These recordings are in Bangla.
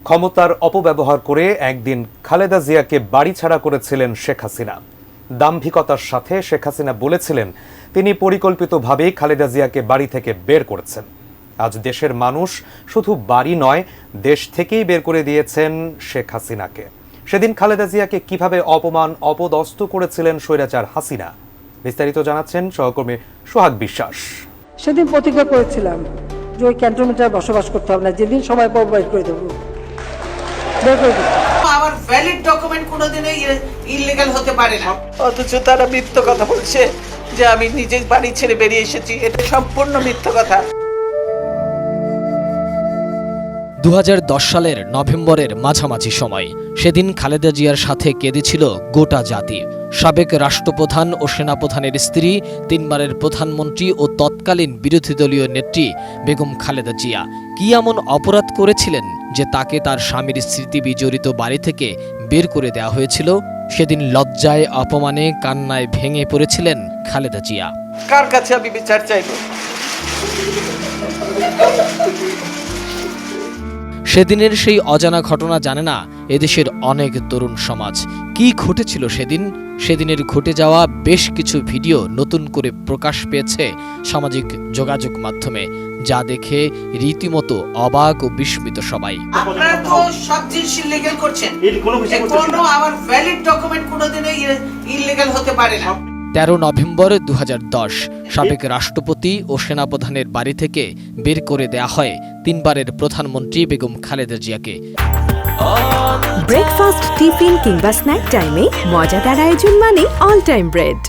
ক্ষমতার অপব্যবহার করে একদিন খালেদা জিয়াকে বাড়ি ছাড়া করেছিলেন শেখ হাসিনা। দাম্ভিকতার সাথে শেখ হাসিনা বলেছিলেন তিনি পরিকল্পিতভাবেই খালেদা জিয়াকে বাড়ি থেকে বের করেছেন। আজ দেশের মানুষ শুধু বাড়ি নয়, দেশ থেকেই বের করে দিয়েছেন শেখ হাসিনাকে। সেদিন খালেদা জিয়াকে কিভাবে অপমান অপদস্থ করেছিলেন স্বৈরাচার হাসিনা, বিস্তারিত জানাচ্ছেন সহকর্মী সোহাগ বিশ্বাস। সেদিন প্রতিজ্ঞা করেছিলাম যে ওই ক্যান্টনমেন্টে বসবাস করতে হবে না, যেদিন সময় পাবো বের করে দেবো। আমার ভ্যালিড ডকুমেন্ট কোনোদিনই ইললিগ্যাল হতে পারে না। অথচ তারা মিথ্যা কথা বলছে যে আমি নিজে বাড়ি ছেড়ে বেরিয়ে এসেছি। এটা সম্পূর্ণ মিথ্যা কথা। 2010 সালের নভেম্বরের মাঝামাঝি সময় সেদিন খালেদা জিয়ার সাথে কেঁদেছিল গোটা জাতি। সাবেক রাষ্ট্রপ্রধান ও সেনাপ্রধানের স্ত্রী, তিনবারের প্রধানমন্ত্রী ও তৎকালীন বিরোধী দলীয় নেত্রী বেগম খালেদা জিয়া কি এমন অপরাধ করেছিলেন যে তাকে তার স্বামীর স্মৃতি বিজড়িত বাড়ি থেকে বের করে দেওয়া হয়েছিল? সেদিন লজ্জায়, অপমানে, কান্নায় ভেঙে পড়েছিলেন খালেদা জিয়া। কার কাছে আমি বিচার চাইব? সেদিনের সেই অজানা ঘটনা জানে না এদেশের অনেক তরুণ সমাজ। কি ঘটেছিল সেদিনের ঘটে যাওয়া বেশ কিছু ভিডিও নতুন করে প্রকাশ পেয়েছে সামাজিক যোগাযোগ মাধ্যমে, যা দেখে রীতিমতো অবাক ও বিস্মিত সবাই। আপনারা তো সব জিনিস ইললিগ্যাল করছেন। কোনো আমার ভ্যালিড ডকুমেন্ট কোনোদিনই ইললিগ্যাল হতে পারে না। 13 নভেম্বর 2010 সাবেক রাষ্ট্রপতি ও সেনাপ্রধানের বাড়ি থেকে বের করে দেয়া হয় তিনবারের প্রধানমন্ত্রী বেগম খালেদা জিয়াকে। ব্রেকফাস্ট, টিফিন কিংবা স্ন্যাক টাইমে মজাদার আয়োজন মানে অল টাইম ব্রেড।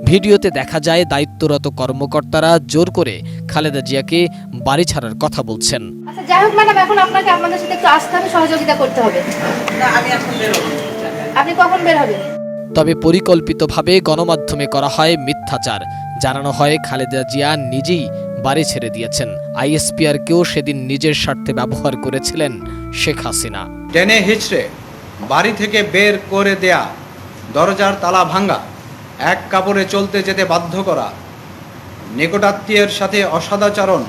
ভিডিওতে দেখা যায় দায়িত্বরত কর্মকর্তারা জোর করে খালেদা জিয়াকে বাড়ি ছাড়ার কথা বলছেন। আচ্ছা, যাই হোক ম্যাডাম, এখন আপনাকে আপনাদের সাথে একটু আসতে হবে, সহযোগিতা করতে হবে। না, আমি এখন বের হব। আপনি কখন বের হবেন? তবে পরিকল্পিতভাবে গণমাধ্যমে করা হয় মিথ্যাচার। জানানো হয় খালেদা জিয়া নিজেই বাড়ি ছেড়ে দিয়েছেন। আইএসপিআরকেও সেদিন নিজের স্বার্থে ব্যবহার করেছিলেন শেখ হাসিনা। টেনে হিচড়ে বাড়ি থেকে বের করে দেয়া, দরজার তালা ভাঙা, এক কাপড়ে চলতে যেতে বাধ্য করা, নিকটাত্মীয়ের সাথে অসদাচরণ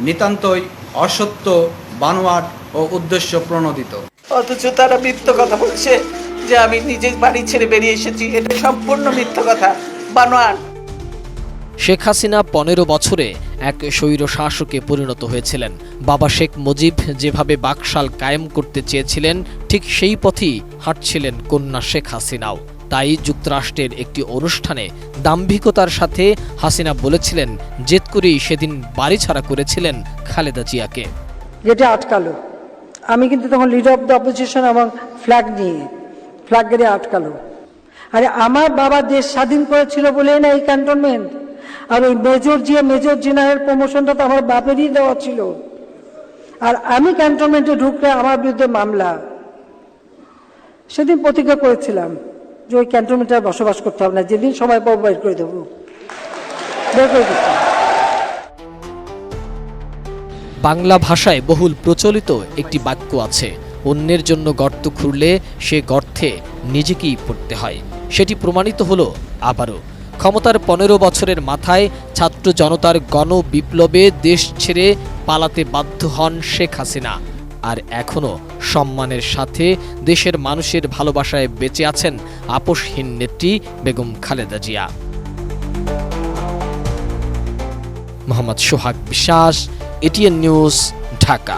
নিতান্তই অসত্য, বানোয়াট ও উদ্দেশ্য প্রণোদিত। অথচ তারা মিথ্যা কথা বলছে যে আমি নিজে বাড়ি ছেড়ে বেরিয়ে এসেছি। এটা সম্পূর্ণ মিথ্যা কথা, বানোয়াট। শেখ হাসিনা 15 বছরে এক স্বৈর শাসকে পরিণত হয়েছিলেন। বাবা শেখ মুজিব যেভাবে বাকশাল কায়েম করতে চেয়েছিলেন, ঠিক সেই পথেই হাঁটছিলেন কন্যা শেখ হাসিনাও। তাই যুক্তরাষ্ট্রের একটি অনুষ্ঠানে দাম্ভিকতার সাথে হাসিনা বলেছিলেন জেদ করেই সেদিন বাড়ি ছাড়া করেছিলেন খালেদা জিয়াকে। গেটে আটকালো, আমি কিন্তু তখন লিডার অফ দ্য অপোজিশন এবং ফ্ল্যাগ গেটে আটকালো। আরে আমার বাবা দেশ স্বাধীন করেছিল বলেই না এই ক্যান্টনমেন্ট। আর ওই মেজর জেনারেল প্রমোশনটা তো আমার বাপেরই দেওয়া ছিল। আর আমি ক্যান্টনমেন্টে ঢুকলে আমার বিরুদ্ধে মামলা। সেদিন প্রতিজ্ঞা করেছিলাম যে ওই ক্যান্টনমেন্টে বসবাস করতে হবে না, যেদিন সময় পাবো বের করে দেবো। বাংলা ভাষায় বহুল প্রচলিত একটি বাক্য আছে, অন্যের জন্য গর্ত খুঁড়লে সে গর্তে নিজেকেই পড়তে হয়। সেটি প্রমাণিত হলো আবারও। ক্ষমতার 15 বছরের মাথায় ছাত্র জনতার গণ বিপ্লবে দেশ ছেড়ে পালাতে বাধ্য হন শেখ হাসিনা। আর এখনও সম্মানের সাথে দেশের মানুষের ভালোবাসায় বেঁচে আছেন আপোষহীন নেত্রী বেগম খালেদা জিয়া। মোহাম্মদ সোহাগ বিশ্বাস, এটিএন নিউজ, ঢাকা।